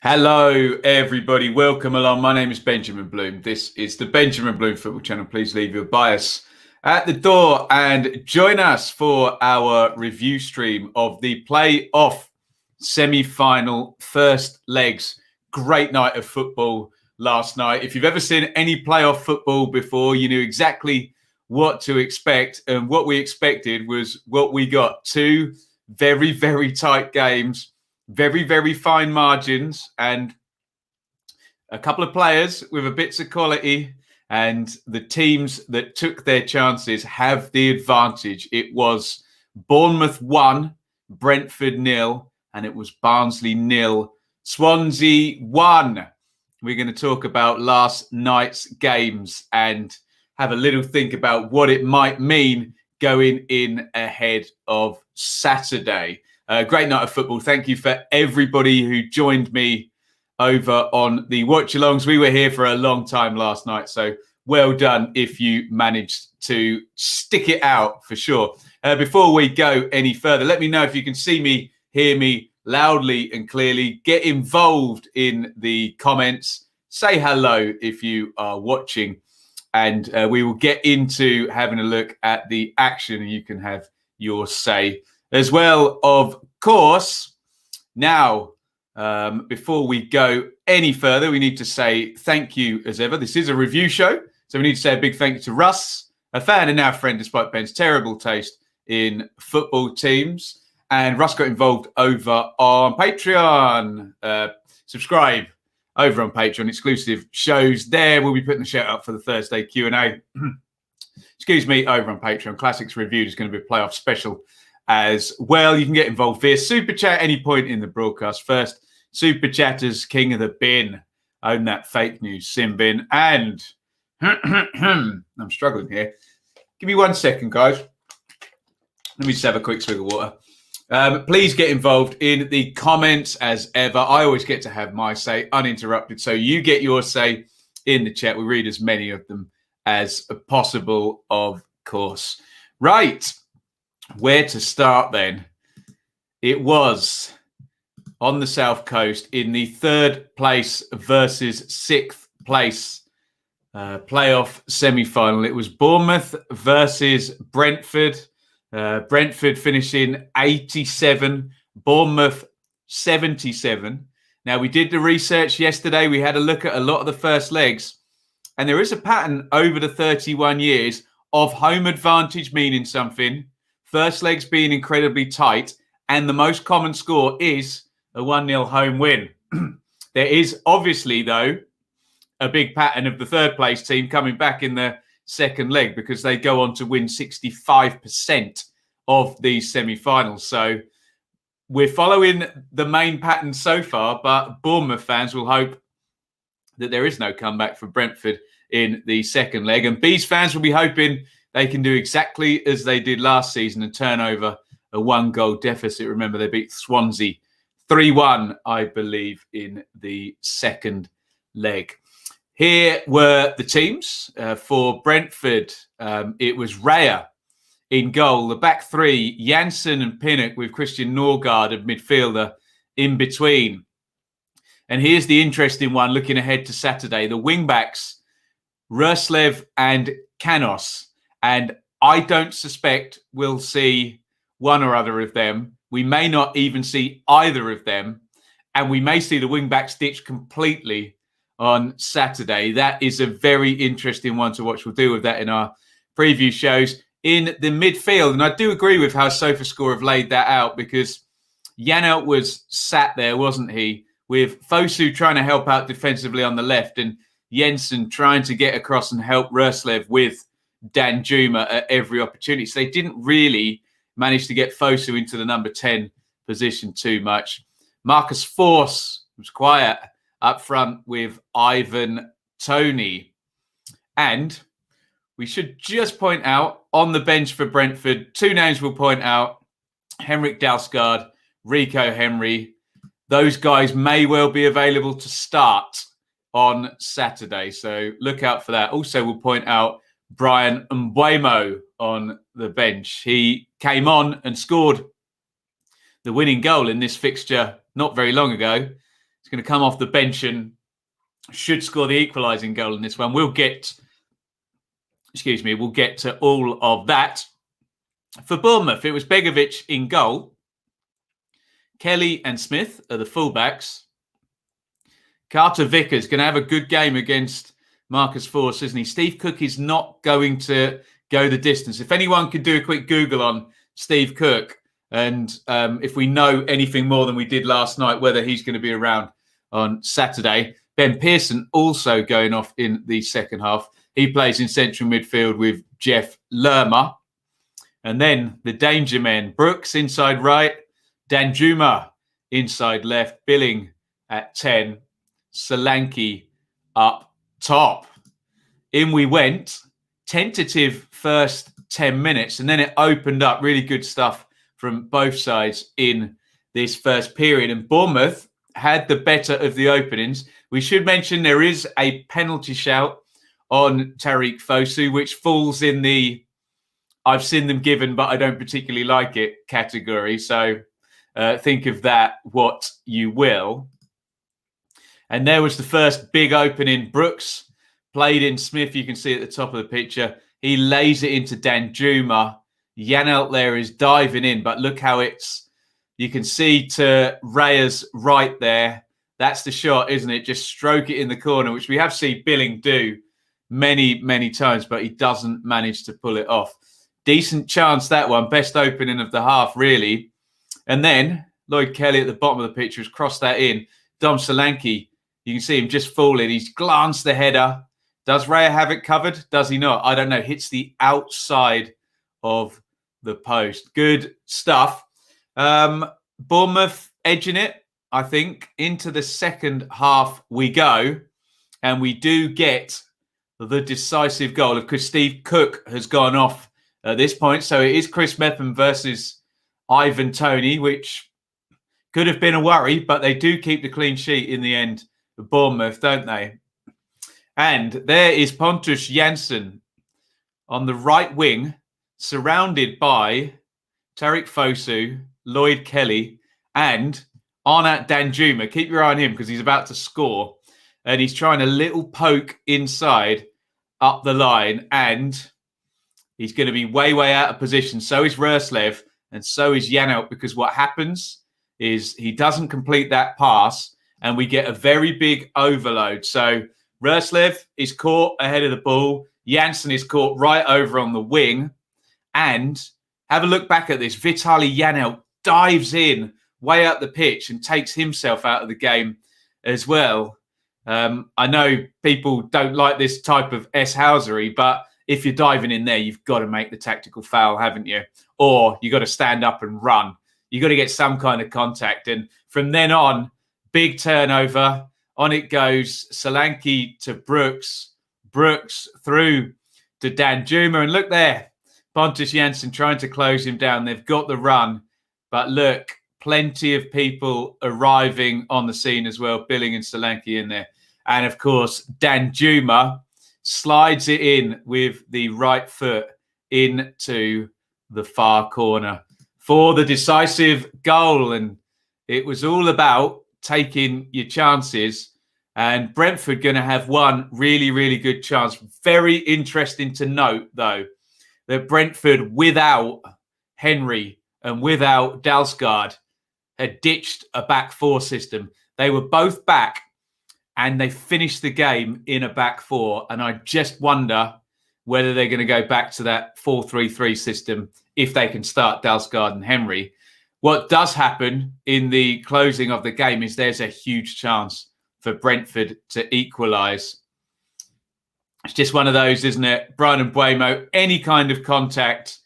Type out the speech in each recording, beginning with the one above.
Hello, everybody. Welcome along. My name is Benjamin Bloom. This is the Benjamin Bloom Football Channel. Please leave your bias at the door and join us for our review stream of the playoff semi-final first legs. Great night of football last night. If you've ever seen any playoff football before, you knew exactly what to expect. And what we expected was what we got. Two very, very tight games. Very, very fine margins and a couple of players with a bits of quality, and the teams that took their chances have the advantage. It was Bournemouth 1, Brentford 0, and it was Barnsley 0, Swansea 1. We're going to talk about last night's games and have a little think about what it might mean going in ahead of Saturday. Great night of football. Thank you for everybody who joined me over on the watch-alongs. We were here for a long time last night, so well done if you managed to stick it out for sure. Before we go any further, let me know if you can see me, hear me loudly and clearly. Get involved in the comments. Say hello if you are watching, and we will get into having a look at the action, and you can have your say as well, of course. Now, before we go any further, we need to say thank you as ever. This is a review show, so we need to say a big thank you to Russ, a fan and now friend despite Ben's terrible taste in football teams. And Russ got involved over on Patreon. Subscribe over on Patreon. Exclusive shows there. We'll be putting the shout out for the Thursday Q&A. Excuse me, over on Patreon. Classics Reviewed is going to be a playoff special as well. You can get involved via Super Chat any point in the broadcast. First, Super Chatters, king of the bin. Own that fake news, sin bin. And I'm struggling here. Give me 1 second, guys. Let me just have a quick swig of water. Please get involved in the comments as ever. I always get to have my say uninterrupted, so you get your say in the chat. We read as many of them as possible, of course. Right. Where to start then? It was on the South Coast in the third place versus sixth place playoff semi-final. It was Bournemouth versus Brentford. Brentford finishing 87, Bournemouth 77. Now, we did the research yesterday. We had a look at a lot of the first legs, and there is a pattern over the 31 years of home advantage meaning something, first legs being incredibly tight, and the most common score is a 1-0 home win. There is obviously, though, a big pattern of the third place team coming back in the second leg because they go on to win 65% of these semi-finals. So we're following the main pattern so far, but Bournemouth fans will hope that there is no comeback for Brentford in the second leg. And Bees fans will be hoping they can do exactly as they did last season and turn over a 1-goal deficit. Remember, they beat Swansea 3-1, I believe, in the second leg. Here were the teams. For Brentford, it was Raya in goal. The back three, Janssen and Pinnock, with Christian Norgard, a midfielder, in between. And here's the interesting one looking ahead to Saturday. The wing-backs, Roslev and Canos. And I don't suspect we'll see one or other of them. We may not even see either of them. And we may see the wing-backs ditched completely on Saturday. That is a very interesting one to watch. We'll deal with that in our preview shows. In the midfield, and I do agree with how SofaScore have laid that out, because Janelt was sat there, wasn't he, with Fosu trying to help out defensively on the left and Jensen trying to get across and help Roslev with Danjuma at every opportunity. So they didn't really manage to get Fosu into the number 10 position too much. Marcus Force was quiet up front with Ivan Toney. And we should just point out, on the bench for Brentford, two names we'll point out: Henrik Dalsgaard, Rico Henry. Those guys may well be available to start on Saturday, so look out for that. Also, we'll point out Brian Mbeumo on the bench. He came on and scored the winning goal in this fixture not very long ago. He's going to come off the bench and should score the equalising goal in this one. We'll get to all of that. For Bournemouth, it was Begovic in goal. Kelly and Smith are the fullbacks. Carter Vickers going to have a good game against Marcus Force, isn't he? Steve Cook is not going to go the distance. If anyone could do a quick Google on Steve Cook, and if we know anything more than we did last night, whether he's going to be around on Saturday. Ben Pearson also going off in the second half. He plays in central midfield with Jeff Lerma. And then the danger men, Brooks inside right, Danjuma inside left, Billing at 10, Solanke up top. In we went, tentative first 10 minutes, and then it opened up. Really good stuff from both sides in this first period. And Bournemouth had the better of the openings. We should mention there is a penalty shout on Tariq Fosu, which falls in the I've seen them given, but I don't particularly like it category. So think of that what you will. And there was the first big opening. Brooks played in Smith. You can see at the top of the picture. He lays it into Danjuma. Iain out there is diving in, but look how you can see to Raya's right there. That's the shot, isn't it? Just stroke it in the corner, which we have seen Billing do many, many times, but he doesn't manage to pull it off. Decent chance, that one. Best opening of the half, really. And then Lloyd Kelly at the bottom of the picture has crossed that in. Dom Solanke, you can see him just falling. He's glanced the header. Does Raya have it covered? Does he not? I don't know. Hits the outside of the post. Good stuff. Bournemouth edging it, I think. Into the second half we go. And we do get the decisive goal. Of course, Steve Cook has gone off at this point. So it is Chris Mepham versus Ivan Toney, which could have been a worry, but they do keep the clean sheet in the end, the Bournemouth, don't they? And there is Pontus Jansson on the right wing, surrounded by Tariq Fosu, Lloyd Kelly, and Arnat Danjuma. Keep your eye on him because he's about to score. And he's trying a little poke inside up the line. And he's going to be way, way out of position. So is Roslev and so is Iain, because what happens is he doesn't complete that pass and we get a very big overload. So Roslev is caught ahead of the ball. Jansson is caught right over on the wing. And have a look back at this. Vitaly Iain dives in way up the pitch and takes himself out of the game as well. I know people don't like this type of S-housery, but if you're diving in there, you've got to make the tactical foul, haven't you? Or you've got to stand up and run. You've got to get some kind of contact. And from then on, big turnover. On it goes. Solanke to Brooks. Brooks through to Danjuma. And look there. Pontus Jansson trying to close him down. They've got the run. But look, plenty of people arriving on the scene as well. Billing and Solanke in there. And of course, Danjuma slides it in with the right foot into the far corner for the decisive goal. And it was all about taking your chances. And Brentford going to have one really, really good chance. Very interesting to note, though, that Brentford, without Henry and without Dalsgaard, had ditched a back four system. They were both back and they finished the game in a back four. And I just wonder whether they're going to go back to that 4-3-3 system if they can start Dalsgaard and Henry. What does happen in the closing of the game is there's a huge chance for Brentford to equalise. It's just one of those, isn't it? Brian Mbeumo, any kind of contact,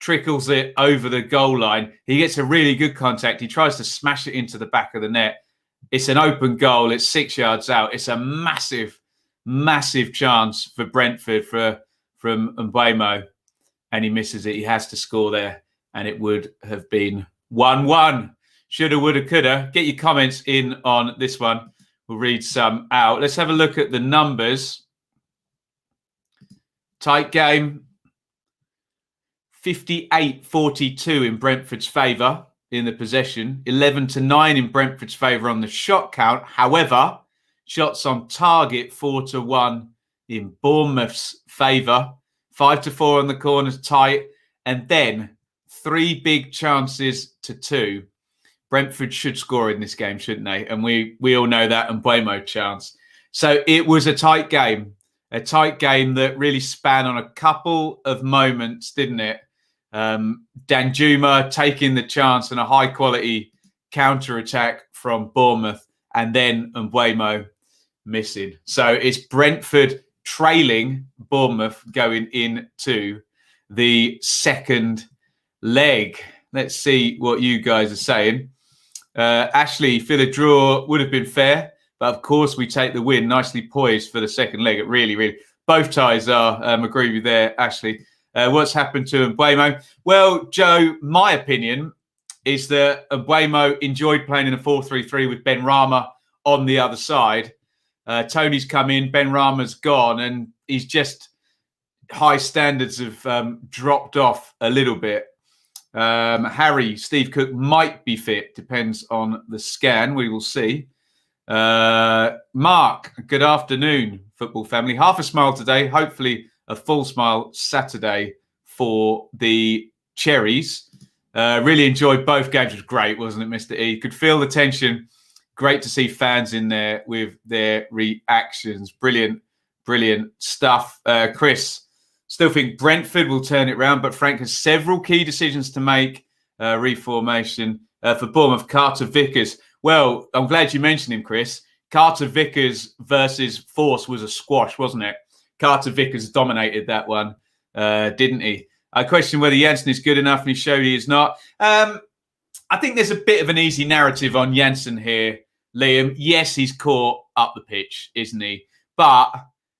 trickles it over the goal line. He gets a really good contact. He tries to smash it into the back of the net. It's an open goal. It's 6 yards out. It's a massive, massive chance for Brentford from Mbeumo. And he misses it. He has to score there. And it would have been 1-1. Shoulda, woulda, coulda. Get your comments in on this one. We'll read some out. Let's have a look at the numbers. Tight game. 58-42 in Brentford's favour. in the possession, 11-9 in Brentford's favour on the shot count. However, shots on target, 4-1 in Bournemouth's favour, 5-4 on the corners tight, and then 3 big chances to 2. Brentford should score in this game, shouldn't they? And we all know that, and Mbeumo chance. So it was a tight game that really span on a couple of moments, didn't it? Danjuma taking the chance and a high-quality counter-attack from Bournemouth, and then Mbeumo missing. So it's Brentford trailing Bournemouth going into the second leg. Let's see what you guys are saying. Ashley, feel a draw would have been fair, but of course we take the win. Nicely poised for the second leg. It really, both ties are. Agree with you there, Ashley. What's happened to Mbeumo? Well, Joe, my opinion is that Mbeumo enjoyed playing in a 4-3-3 with Ben Rama on the other side. Tony's come in, Ben Rama's gone, and he's just high standards have dropped off a little bit. Harry, Steve Cook might be fit, depends on the scan. We will see. Mark, good afternoon, football family. Half a smile today, hopefully a full smile Saturday for the Cherries. Really enjoyed both games. It was great, wasn't it, Mr. E? Could feel the tension. Great to see fans in there with their reactions. Brilliant stuff. Chris, still think Brentford will turn it round, but Frank has several key decisions to make. Reformation for Bournemouth. Carter Vickers. Well, I'm glad you mentioned him, Chris. Carter Vickers versus Force was a squash, wasn't it? Carter Vickers dominated that one, didn't he? I question whether Janssen is good enough, and he showed he is not. I think there's a bit of an easy narrative on Janssen here, Liam. Yes, he's caught up the pitch, isn't he? But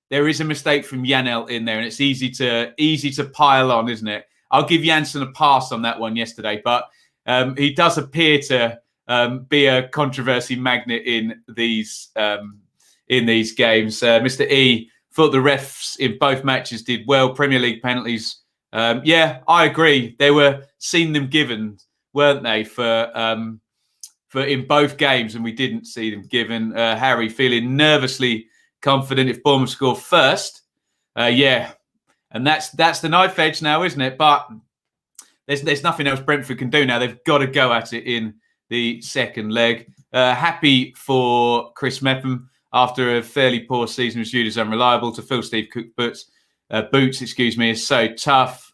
there is a mistake from Janel in there, and it's easy to pile on, isn't it? I'll give Janssen a pass on that one yesterday, but he does appear to be a controversy magnet in these games. Mr. E thought the refs in both matches did well. Premier League penalties. Yeah, I agree. They were seen them given, weren't they, for in both games, and we didn't see them given. Harry feeling nervously confident if Bournemouth score first. Yeah, and that's the knife edge now, isn't it? But there's nothing else Brentford can do now. They've got to go at it in the second leg. Happy for Chris Mepham after a fairly poor season, was viewed as unreliable. To fill Steve Cook boots, is so tough.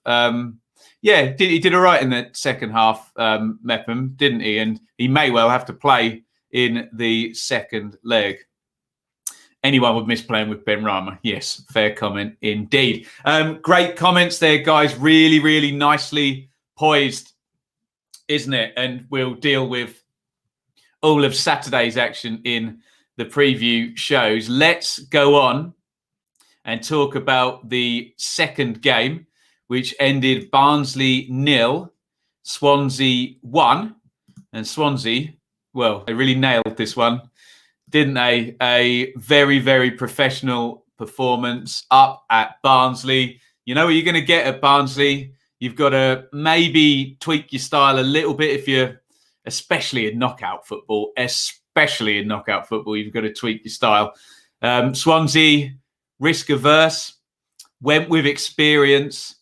Yeah, he did all right in the second half, Mepham, didn't he? And he may well have to play in the second leg. Anyone would miss playing with Ben Rama. Yes, fair comment indeed. Great comments there, guys. Really nicely poised, isn't it? And we'll deal with all of Saturday's action in the preview shows. Let's go on and talk about the second game, which ended Barnsley 0, Swansea 1. And Swansea, well, they really nailed this one, didn't they? A very professional performance up at Barnsley. You know what you're going to get at Barnsley. You've got to maybe tweak your style a little bit if you're, especially in knockout football, you've got to tweak your style. Swansea, risk averse, went with experience.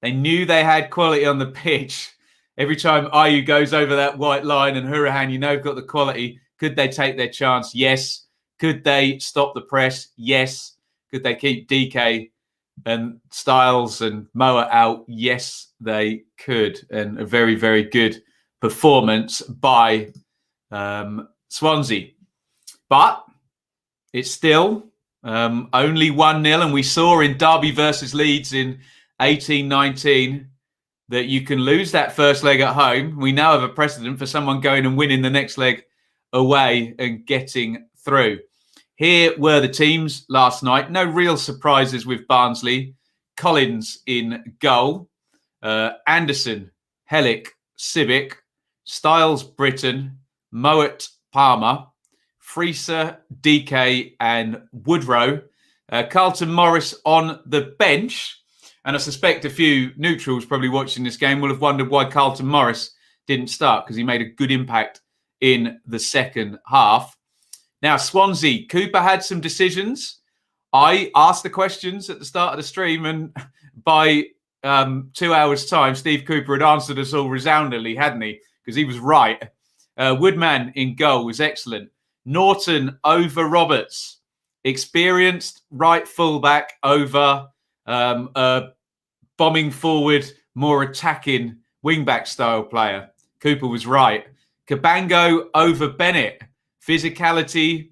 They knew they had quality on the pitch. Every time Ayew goes over that white line and Hurahan, you know, have got the quality. Could they take their chance? Yes. Could they stop the press? Yes. Could they keep DK and Styles and Moa out? Yes, they could. And a very good performance by Swansea. But it's still only 1-0. And we saw in Derby versus Leeds in 18-19 that you can lose that first leg at home. We now have a precedent for someone going and winning the next leg away and getting through. Here were the teams last night. No real surprises with Barnsley. Collins in goal. Anderson, Hellick, Civic, Styles, Britton, Mowat, Palmer, Freeser, DK and Woodrow. Carlton Morris on the bench. And I suspect a few neutrals probably watching this game will have wondered why Carlton Morris didn't start because he made a good impact in the second half. Now, Swansea, Cooper had some decisions. I asked the questions at the start of the stream, and by 2 hours' time, Steve Cooper had answered us all resoundingly, hadn't he? Because he was right. Woodman in goal was excellent. Norton over Roberts. Experienced right fullback over bombing forward, more attacking wingback style player. Cooper was right. Cabango over Bennett. Physicality,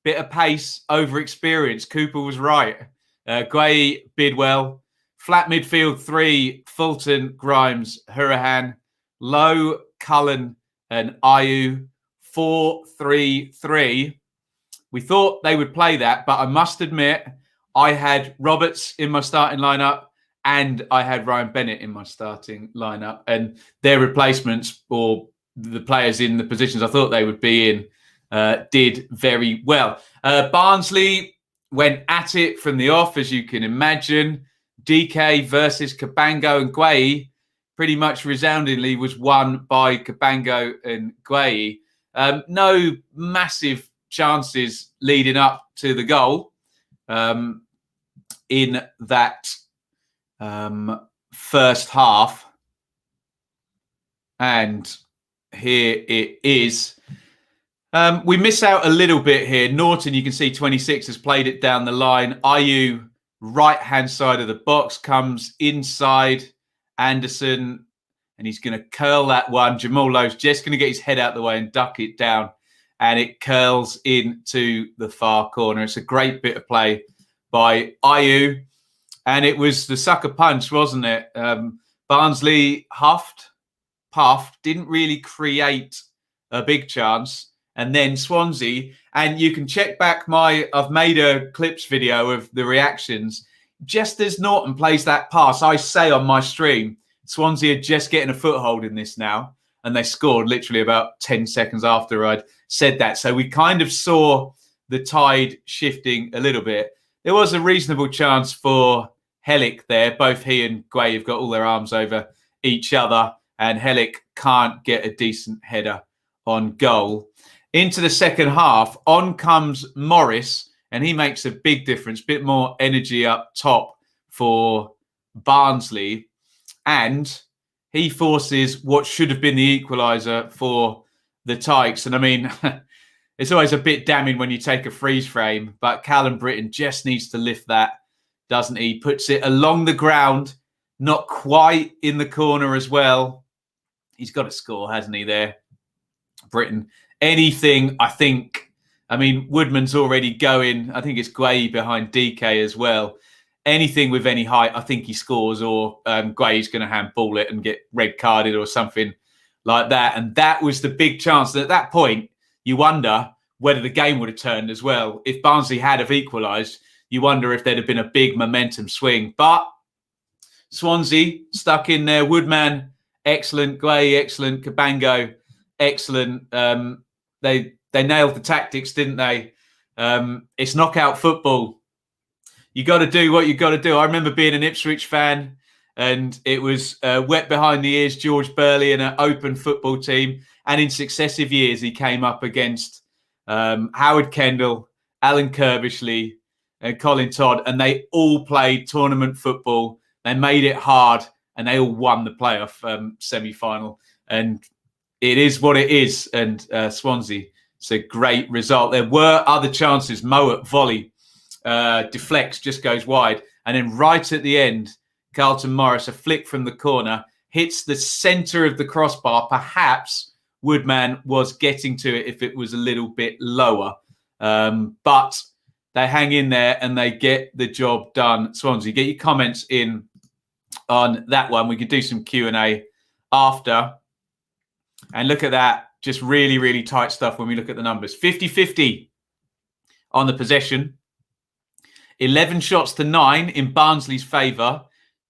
bit of pace over experience. Cooper was right. Guay, Bidwell. Flat midfield 3, Fulton, Grimes, Hurahan. Low, Cullen and Ayew. 4-3-3. We thought they would play that, but I must admit, I had Roberts in my starting lineup and I had Ryan Bennett in my starting lineup, and their replacements, or the players in the positions I thought they would be in, did very well. Barnsley went at it from the off, as you can imagine. DK versus Cabango and Guay pretty much resoundingly was won by Cabango and Guay. No massive chances leading up to the goal in that first half. And here it is. We miss out a little bit here. Norton, you can see 26 has played it down the line. Ayew, right-hand side of the box, comes inside Anderson, and he's going to curl that one. Jamal Lowe's just going to get his head out the way and duck it down, and it curls into the far corner. It's a great bit of play by Ayew, and it was the sucker punch, wasn't it? Barnsley puffed, didn't really create a big chance, and then Swansea, and you can check back I've made a clips video of the reactions. Just as Norton plays that pass, I say on my stream, Swansea are just getting a foothold in this now, and they scored literally about 10 seconds after I'd said that. So we kind of saw the tide shifting a little bit. There was a reasonable chance for Hellick there. Both he and Guay have got all their arms over each other, and Hellick can't get a decent header on goal. Into the second half, on comes Morris, and he makes a big difference, bit more energy up top for Barnsley. And he forces what should have been the equaliser for the Tykes. And I mean, it's always a bit damning when you take a freeze frame, but Callum Britton just needs to lift that, doesn't he? Puts it along the ground, not quite in the corner as well. He's got to score, hasn't he, there? Britton. Anything, I think. I mean, Woodman's already going. I think it's Guay behind DK as well. Anything with any height, I think he scores, or Guay's going to handball it and get red carded or something like that. And that was the big chance. At that point, you wonder whether the game would have turned as well. If Barnsley had have equalised, you wonder if there'd have been a big momentum swing. But Swansea stuck in there. Woodman, excellent. Guay, excellent. Cabango, excellent. They nailed the tactics, didn't they? It's knockout football. You got to do what you got to do. I remember being an Ipswich fan, and it was wet behind the ears, George Burley in an open football team. And in successive years, he came up against Howard Kendall, Alan Kirbishley, and Colin Todd, and they all played tournament football. They made it hard, and they all won the playoff semi-final. And it is what it is. And Swansea, it's a great result. There were other chances. Mowat volley. Deflects, just goes wide, and then right at the end, Carlton Morris, a flick from the corner, hits the centre of the crossbar. Perhaps Woodman was getting to it if it was a little bit lower, but they hang in there and they get the job done. Swansea, get your comments in on that one. We could do some Q&A after, and look at that, just really, really tight stuff when we look at the numbers. 50-50 on the possession. 11 shots to 9 in Barnsley's favour,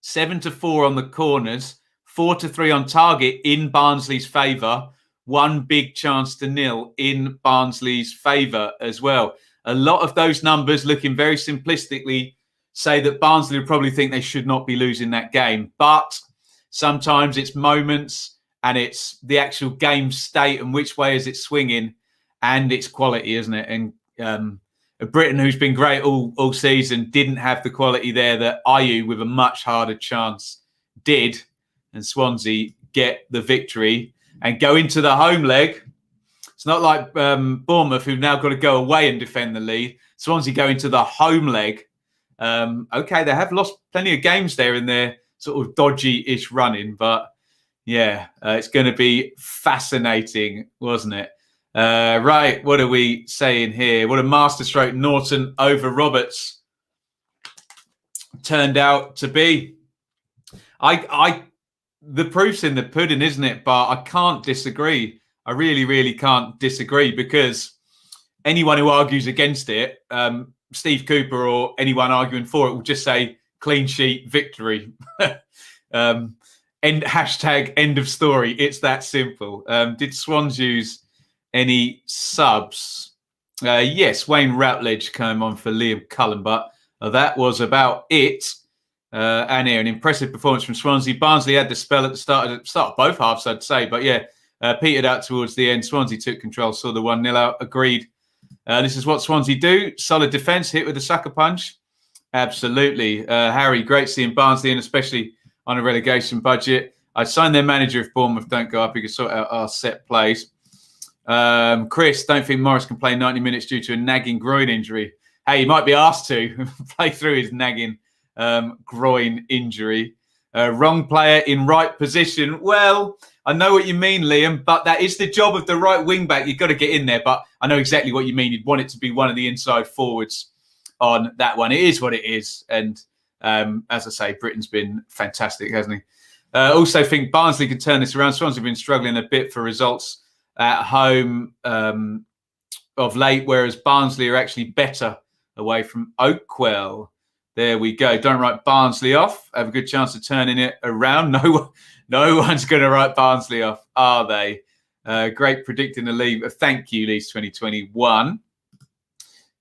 7-4 on the corners, 4-3 on target in Barnsley's favour, 1 big chance to 0 in Barnsley's favour as well. A lot of those numbers, looking very simplistically, say that Barnsley would probably think they should not be losing that game. But sometimes it's moments and it's the actual game state and which way is it swinging and its quality, isn't it? And Britain, who's been great all season, didn't have the quality there that IU, with a much harder chance, did. And Swansea get the victory and go into the home leg. It's not like Bournemouth, who've now got to go away and defend the lead. Swansea go into the home leg. Okay, they have lost plenty of games there in their sort of dodgy-ish running, but yeah, it's going to be fascinating, wasn't it? Right, what are we saying here? What a masterstroke Norton over Roberts turned out to be. The proof's in the pudding, isn't it? But I can't disagree. I really, really can't disagree, because anyone who argues against it, Steve Cooper or anyone arguing for it, will just say clean sheet victory. Hashtag end of story. It's that simple. Did Swans use any subs? Yes, Wayne Routledge came on for Liam Cullen, but that was about it. And here, an impressive performance from Swansea. Barnsley had the spell at the start of both halves, I'd say, but yeah, petered out towards the end. Swansea took control, saw the 1-0 out. Agreed. This is what Swansea do. Solid defence, hit with a sucker punch. Absolutely. Harry, great seeing Barnsley, and especially on a relegation budget. I'd sign their manager if Bournemouth don't go up. He could sort out our set plays. Chris, don't think Morris can play 90 minutes due to a nagging groin injury. Hey, he might be asked to play through his nagging groin injury. Wrong player in right position. Well, I know what you mean, Liam, but that is the job of the right wing back. You've got to get in there, but I know exactly what you mean. You'd want it to be one of the inside forwards on that one. It is what it is. And as I say, Britain's been fantastic, hasn't he? Also think Barnsley could turn this around. Swansea have been struggling a bit for results at home of late, whereas Barnsley are actually better away from Oakwell. There we go. Don't write Barnsley off. Have a good chance of turning it around. No one's going to write Barnsley off, are they? Great predicting the league. Thank you, Leeds 2021.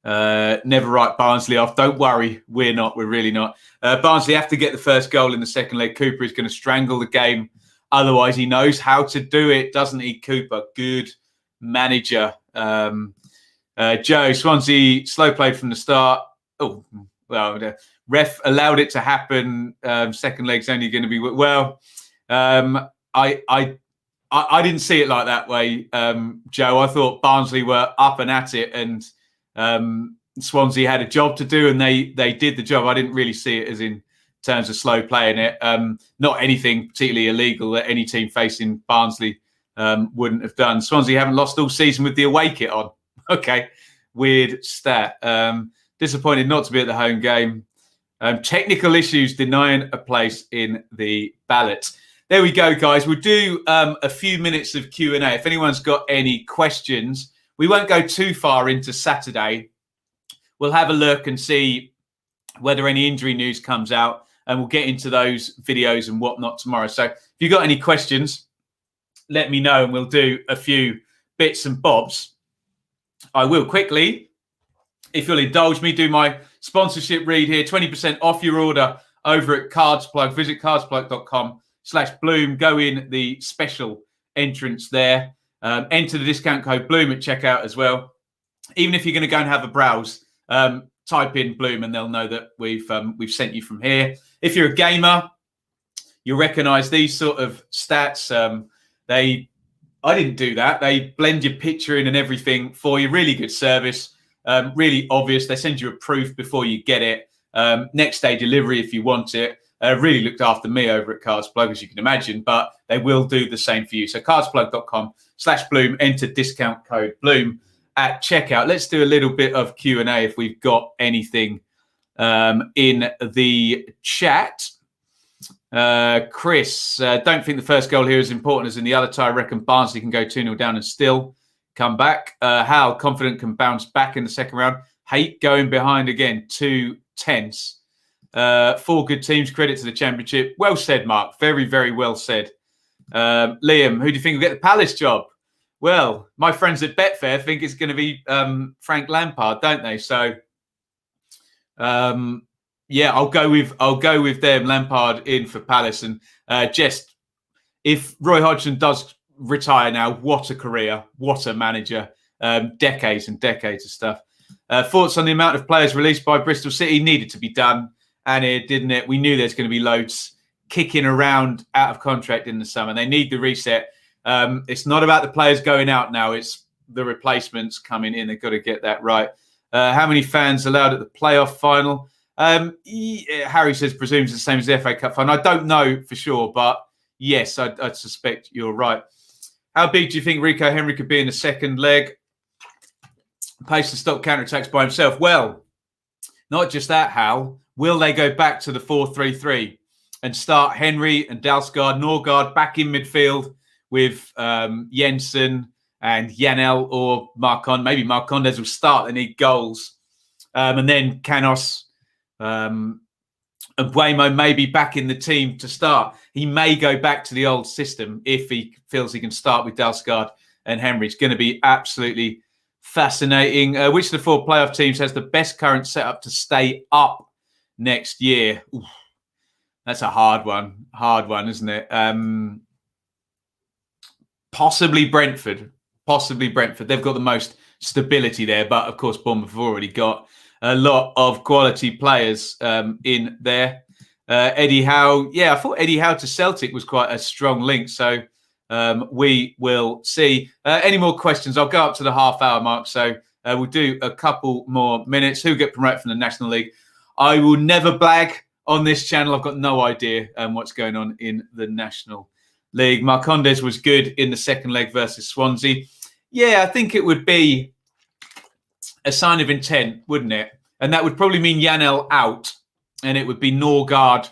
Never write Barnsley off. Don't worry. We're not. We're really not. Barnsley have to get the first goal in the second leg. Cooper is going to strangle the game. Otherwise, he knows how to do it, doesn't he, Cooper? Good manager. Joe, Swansea slow played from the start. Oh, well, the ref allowed it to happen. Second leg's only going to be well. I didn't see it like that way, Joe. I thought Barnsley were up and at it, and Swansea had a job to do, and they did the job. I didn't really see it as in terms of slow playing it. Not anything particularly illegal that any team facing Barnsley wouldn't have done. Swansea haven't lost all season with the away kit on. Okay, weird stat. Disappointed not to be at the home game. Technical issues denying a place in the ballot. There we go, guys. We'll do a few minutes of Q&A. If anyone's got any questions, we won't go too far into Saturday. We'll have a look and see whether any injury news comes out, and we'll get into those videos and whatnot tomorrow. So if you've got any questions, let me know, and we'll do a few bits and bobs. I will quickly, if you'll indulge me, do my sponsorship read here. 20% off your order over at Cardsplug. Visit cardsplug.com/Bloom. Go in the special entrance there. Enter the discount code Bloom at checkout as well. Even if you're going to go and have a browse, type in Bloom and they'll know that we've sent you from here. If you're a gamer, you'll recognise these sort of stats. I didn't do that. They blend your picture in and everything for you. Really good service. Really obvious. They send you a proof before you get it. Next day delivery if you want it. Really looked after me over at Cardsplug, as you can imagine, but they will do the same for you. So cardsplug.com/Bloom, enter discount code Bloom at checkout. Let's do a little bit of Q&A if we've got anything in the chat. Chris, don't think the first goal here is important as in the other tie. I reckon Barnsley can go 2-0 down and still come back. Hal, confident can bounce back in the second round. Hate going behind again. 2 tense. 4 good teams. Credit to the championship. Well said, Mark. Very, very well said. Liam, who do you think will get the Palace job? Well, my friends at Betfair think it's going to be Frank Lampard, don't they? So, yeah, I'll go with them. Lampard in for Palace, and just if Roy Hodgson does retire now, what a career, what a manager, decades and decades of stuff. Thoughts on the amount of players released by Bristol City needed to be done, and it didn't it? We knew there's going to be loads kicking around out of contract in the summer. They need the reset. It's not about the players going out now. It's the replacements coming in. They've got to get that right. How many fans allowed at the playoff final? Harry says, presumes the same as the FA Cup final. I don't know for sure, but yes, I'd suspect you're right. How big do you think Rico Henry could be in the second leg? Pace to stop counterattacks by himself. Well, not just that, Hal. Will they go back to the 4-3-3 and start Henry and Dalsgaard, Norgard back in midfield with Jensen and Janel or Marcondes? Maybe Marcondes will start. They need goals. And then Canos and Buemo may be back in the team to start. He may go back to the old system if he feels he can start with Dalsgaard and Henry. It's going to be absolutely fascinating. Which of the 4 playoff teams has the best current setup to stay up next year? Oof, that's a hard one. Hard one, isn't it? Possibly Brentford. They've got the most stability there. But, of course, Bournemouth have already got a lot of quality players in there. Eddie Howe. Yeah, I thought Eddie Howe to Celtic was quite a strong link. So we will see. Any more questions? I'll go up to the half-hour mark. So we'll do a couple more minutes. Who get promoted from the National League? I will never blag on this channel. I've got no idea what's going on in the National League. Marcondes was good in the second leg versus Swansea. Yeah, I think it would be a sign of intent, wouldn't it? And that would probably mean Janel out. And it would be Norgard,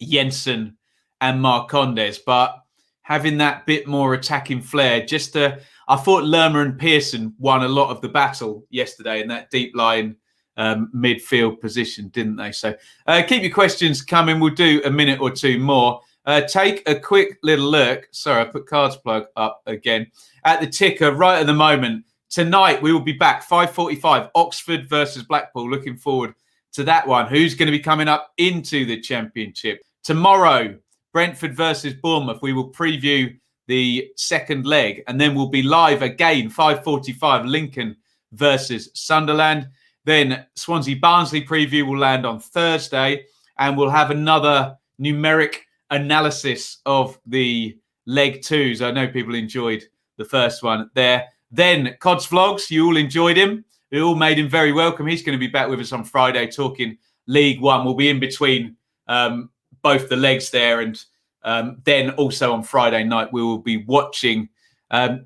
Jensen and Marcondes. But having that bit more attacking flair, I thought Lerma and Pearson won a lot of the battle yesterday in that deep line midfield position, didn't they? So keep your questions coming. We'll do a minute or two more. Take a quick little look. Sorry, I put Cards Plug up again. At the ticker right at the moment. Tonight, we will be back, 5:45, Oxford versus Blackpool. Looking forward to that one. Who's going to be coming up into the Championship? Tomorrow, Brentford versus Bournemouth. We will preview the second leg, and then we'll be live again, 5:45, Lincoln versus Sunderland. Then Swansea Barnsley preview will land on Thursday, and we'll have another numeric analysis of the leg 2s. I know people enjoyed the first one there. Then Cod's Vlogs, you all enjoyed him. We all made him very welcome. He's going to be back with us on Friday talking League One. We'll be in between both the legs there. And then also on Friday night, we will be watching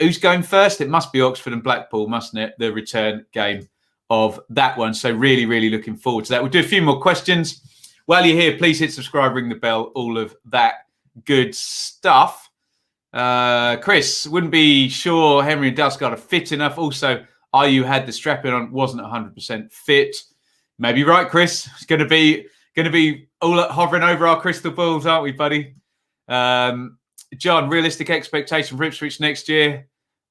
who's going first. It must be Oxford and Blackpool, mustn't it? The return game of that one. So really, really looking forward to that. We'll do a few more questions. While you're here, please hit subscribe, ring the bell, all of that good stuff. Chris, wouldn't be sure Henry and Dalsgaard are fit enough. Also, IU had the strapping on, wasn't 100% fit. Maybe right, Chris. It's going to be all hovering over our crystal balls, aren't we, buddy? John, realistic expectation for Ipswich next year?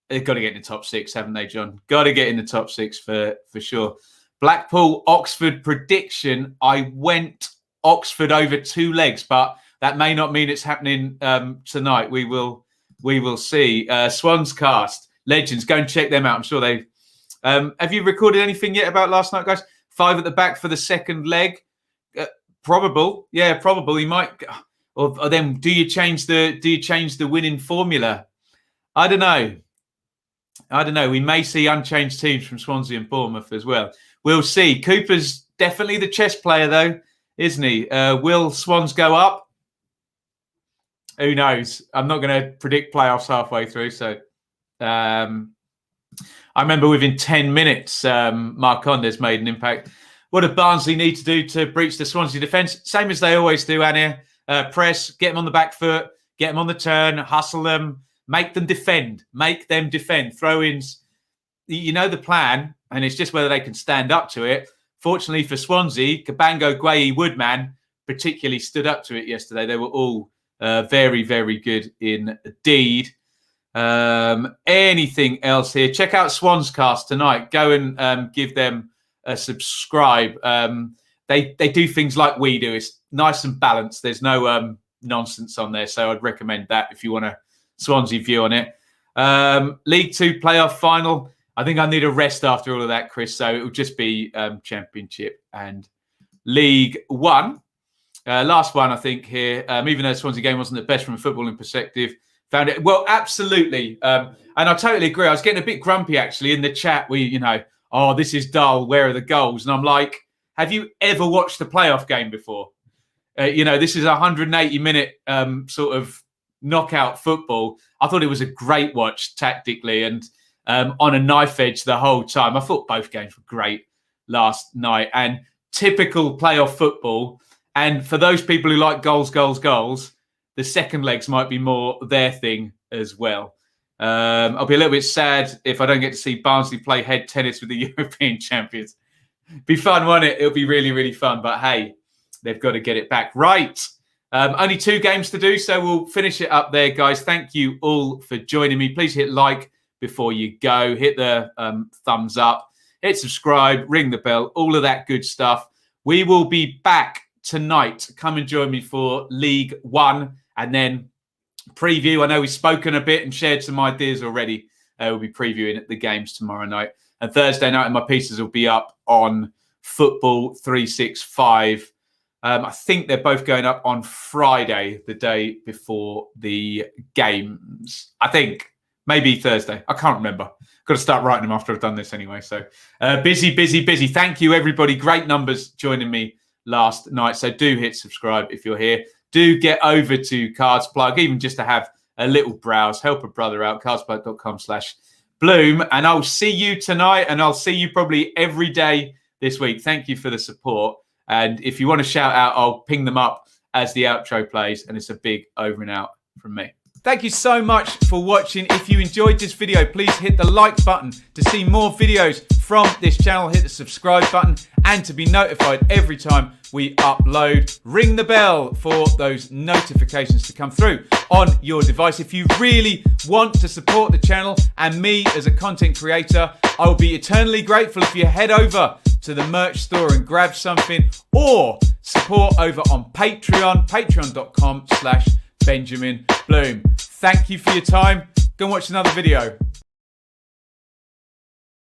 They've got to get in the top 6, haven't they, John? Got to get in the top 6 for sure. Blackpool, Oxford prediction. I went Oxford over 2 legs, but that may not mean it's happening tonight. We will see. Swans Cast, legends. Go and check them out. I'm sure they. Have you recorded anything yet about last night, guys? 5 at the back for the second leg. Probable. Yeah, probable. He might. Or then, do you change the winning formula? I don't know. We may see unchanged teams from Swansea and Bournemouth as well. We'll see. Cooper's definitely the chess player, though, isn't he? Will Swans go up? Who knows? I'm not going to predict playoffs halfway through. So I remember within 10 minutes, Marcondes made an impact. What do Barnsley need to do to breach the Swansea defence? Same as they always do, Anna. Press, get them on the back foot, get them on the turn, hustle them, make them defend. Throw-ins. You know the plan, and it's just whether they can stand up to it. Fortunately for Swansea, Cabango, Gueye, Woodman particularly stood up to it yesterday. They were all very, very good indeed. Anything else here? Check out Swans Cast tonight. Go and give them a subscribe. They do things like we do. It's nice and balanced. There's no nonsense on there. So I'd recommend that if you want a Swansea view on it. League Two playoff final. I think I need a rest after all of that, Chris. So it will just be Championship and League One. Last one, I think, here. Even though the Swansea game wasn't the best from a footballing perspective, found it, well, absolutely. And I totally agree. I was getting a bit grumpy, actually, in the chat. Oh, this is dull. Where are the goals? And I'm like, have you ever watched a playoff game before? This is a 180-minute sort of knockout football. I thought it was a great watch tactically and on a knife edge the whole time. I thought both games were great last night and typical playoff football. And for those people who like goals, the second legs might be more their thing as well. I'll be a little bit sad if I don't get to see Barnsley play head tennis with the European champions. Be fun, won't it? It'll be really, really fun. But hey, they've got to get it back. Right. Only 2 games to do, so we'll finish it up there, guys. Thank you all for joining me. Please hit like before you go. Hit the thumbs up. Hit subscribe. Ring the bell. All of that good stuff. We will be back tonight. Come and join me for League One and then preview. I know we've spoken a bit and shared some ideas already. We'll be previewing the games tomorrow night. And Thursday night, and my pieces will be up on Football 365. I think they're both going up on Friday, the day before the games. I think. Maybe Thursday. I can't remember. Got to start writing them after I've done this anyway. So busy. Thank you, everybody. Great numbers joining me last night. So do hit subscribe if you're here. Do get over to Cards Plug, even just to have a little browse. Help a brother out. cardsplug.com/Bloom. And I'll see you tonight. And I'll see you probably every day this week. Thank you for the support. And if you want to shout out, I'll ping them up as the outro plays. And it's a big over and out from me. Thank you so much for watching. If you enjoyed this video, please hit the like button to see more videos from this channel. Hit the subscribe button and to be notified every time we upload. Ring the bell for those notifications to come through on your device. If you really want to support the channel and me as a content creator, I will be eternally grateful if you head over to the merch store and grab something, or support over on Patreon, patreon.com/Benjamin Bloom. Thank you for your time. Go and watch another video.